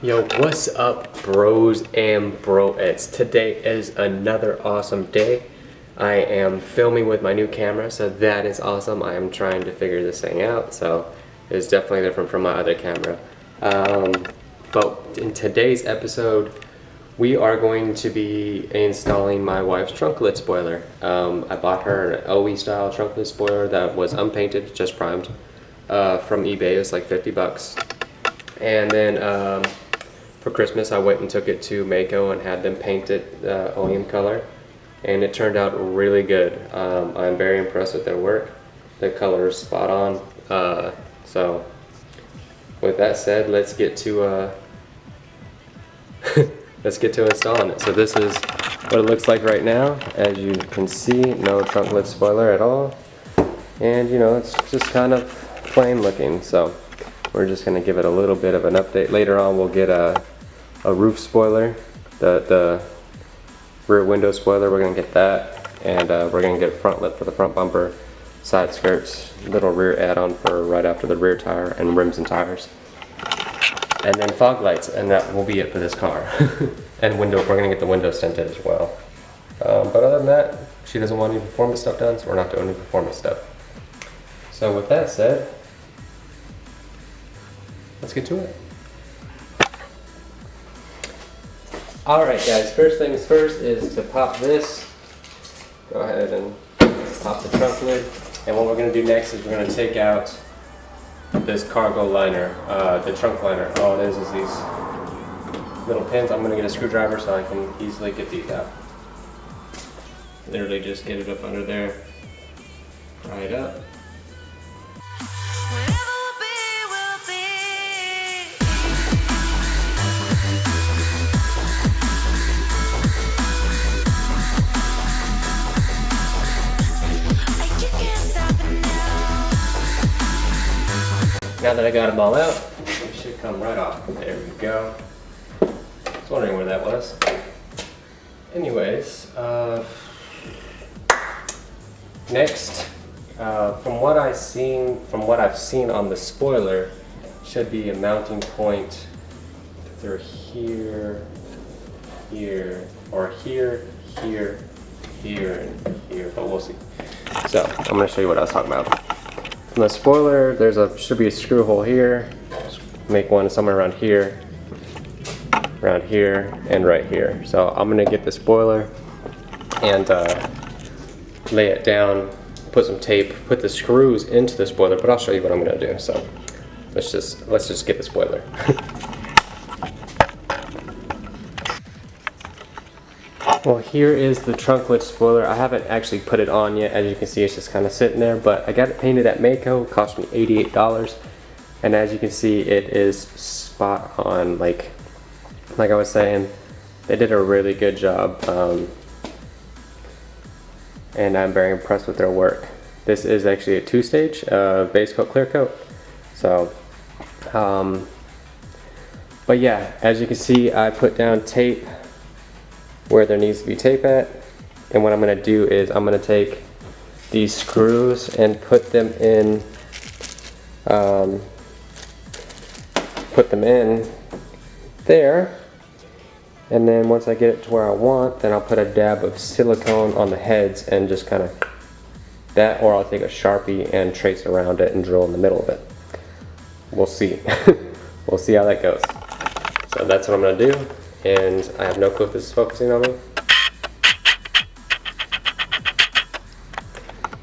Yo, what's up, bros and broettes? Today is another awesome day. I am filming with my new camera, so that is awesome. I am trying to figure this thing out, so it's definitely different from my other camera. But in today's episode, we are going to be installing my wife's trunk lid spoiler. I bought her an OE style trunk lid spoiler that was unpainted, just primed, from eBay. It was like 50 bucks. And then for Christmas, I went and took it to Mako and had them paint it OEM color, and it turned out really good. I'm very impressed with their work. The color is spot on. So with that said, let's get to installing it. So this is what it looks like right now. As you can see, no trunk lid spoiler at all, and you know, it's just kind of plain looking. So we're just going to give it a little bit of an update. Later on, we'll get a roof spoiler, the rear window spoiler. We're going to get that, and we're going to get a front lip for the front bumper, side skirts, little rear add-on for right after the rear tire, and rims and tires. And then fog lights, and that will be it for this car. And window, we're going to get the windows tinted as well. But other than that, she doesn't want any performance stuff done, so we're not doing any performance stuff. So with that said, let's get to it. Alright guys, first things first is to pop this. Go ahead and pop the trunk lid. And what we're going to do next is we're going to take out this cargo liner, the trunk liner. All it is these little pins. I'm going to get a screwdriver so I can easily get these out. Literally just get it up under there, pry it up. Now that I got them all out, it should come right off. There we go. I was wondering where that was. Anyways, next, from what I've seen on the spoiler, should be a mounting point either here, here, or here, here, here, and here. But we'll see. So I'm going to show you what I was talking about. From the spoiler, should be a screw hole here. Make one somewhere around here, and right here. So I'm gonna get the spoiler and lay it down, put some tape, put the screws into the spoiler. But I'll show you what I'm gonna do. So let's just get the spoiler. Well, here is the trunk lid spoiler. I haven't actually put it on yet. As you can see, it's just kind of sitting there, but I got it painted at Mako. It cost me $88. And as you can see, it is spot on. Like I was saying, they did a really good job. And I'm very impressed with their work. This is actually a 2-stage base coat, clear coat. So, but yeah, as you can see, I put down tape where there needs to be tape at, and what I'm going to do is I'm going to take these screws and put them in there, and then once I get it to where I want, then I'll put a dab of silicone on the heads and just kind of that, or I'll take a Sharpie and trace around it and drill in the middle of it. We'll see. We'll see how that goes. So that's what I'm going to do. And I have no clue if this is focusing on me.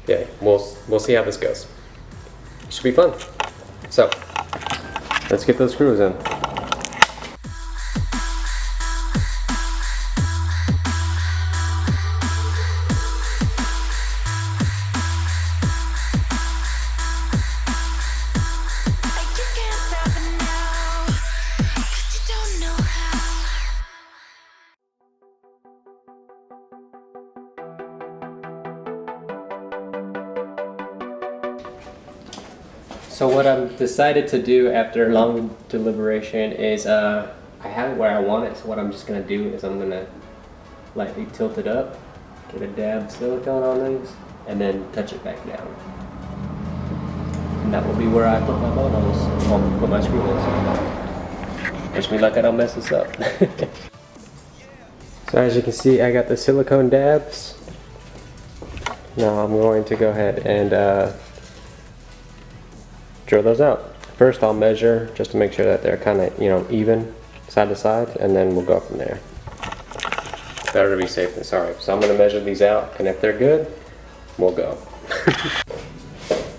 Okay, we'll see how this goes. It should be fun. So, let's get those screws in. So what I've decided to do after long deliberation is I have it where I want it, so what I'm just going to do is I'm going to lightly tilt it up, get a dab of silicone on these, and then touch it back down. And that will be where I put my ball holes, or put my screw holes. Wish me luck I don't mess this up. So as you can see, I got the silicone dabs. Now I'm going to go ahead and drill those out. First I'll measure just to make sure that they're kind of, you know, even side to side, and then we'll go from there. Better to be safe than sorry. So I'm going to measure these out, and if they're good, we'll go.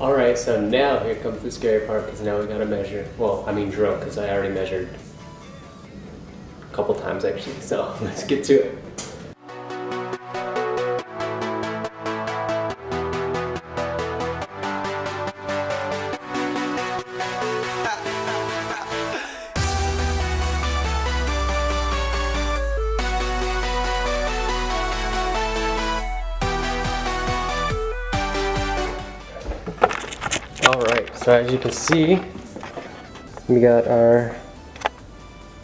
Alright, so now here comes the scary part, because now we got to measure. Well, I mean drill, because I already measured a couple times actually, so let's get to it. Alright, so as you can see, we got our,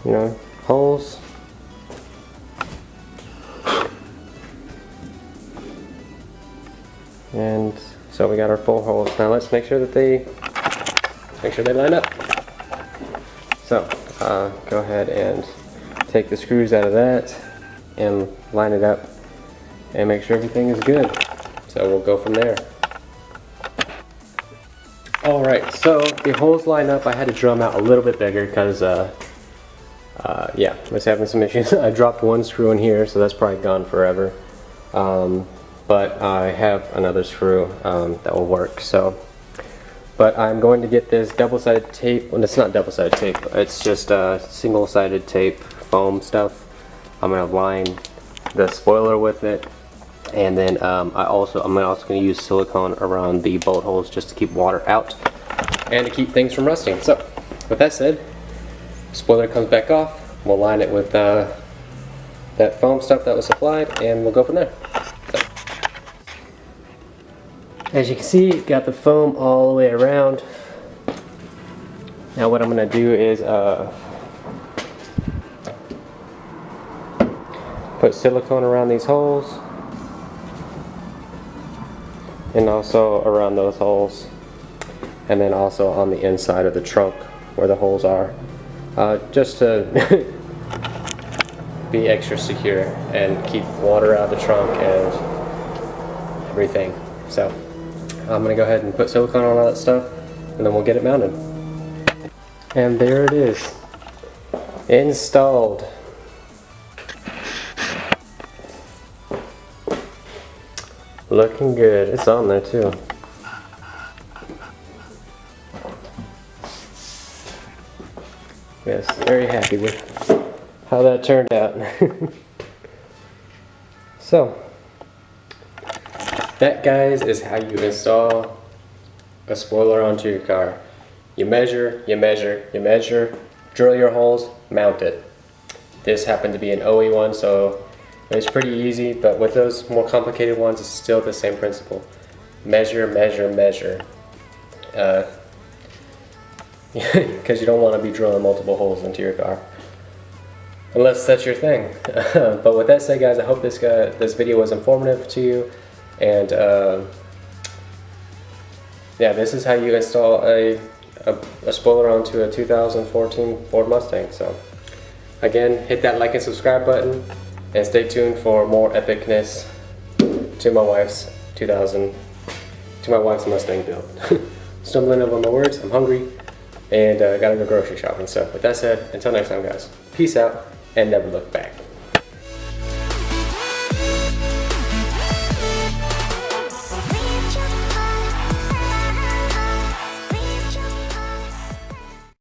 you know, holes. And so we got our full holes. Now let's make sure that they line up. So go ahead and take the screws out of that and line it up and make sure everything is good. So we'll go from there. Alright, so the holes line up. I had to drill them out a little bit bigger because yeah, I was having some issues. I dropped one screw in here, so that's probably gone forever. But I have another screw that will work. So, but I'm going to get this double-sided tape. Well, it's not double-sided tape. It's just single-sided tape foam stuff. I'm going to line the spoiler with it, and then I'm also going to use silicone around the bolt holes just to keep water out and to keep things from rusting. So, with that said, spoiler comes back off. We'll line it with that foam stuff that was supplied, and we'll go from there. So. As you can see, got the foam all the way around. Now what I'm going to do is put silicone around these holes, and also around those holes, and then also on the inside of the trunk where the holes are, just to be extra secure and keep water out of the trunk and everything. So I'm going to go ahead and put silicone on all that stuff, and then we'll get it mounted. And there it is, installed. Looking good. It's on there too. Yes, very happy with how that turned out. So, that, guys, is how you install a spoiler onto your car. You measure, you measure, you measure, drill your holes, mount it. This happened to be an OE one, so it's pretty easy, but with those more complicated ones, it's still the same principle. Measure, measure, measure. Because you don't want to be drilling multiple holes into your car. Unless that's your thing. But with that said, guys, I hope this video was informative to you. And yeah, this is how you install a spoiler onto a 2014 Ford Mustang. So again, hit that like and subscribe button, and stay tuned for more epicness to my wife's Mustang build. Stumbling over my words, I'm hungry, and gotta go grocery shopping. So with that said, until next time, guys, peace out and never look back.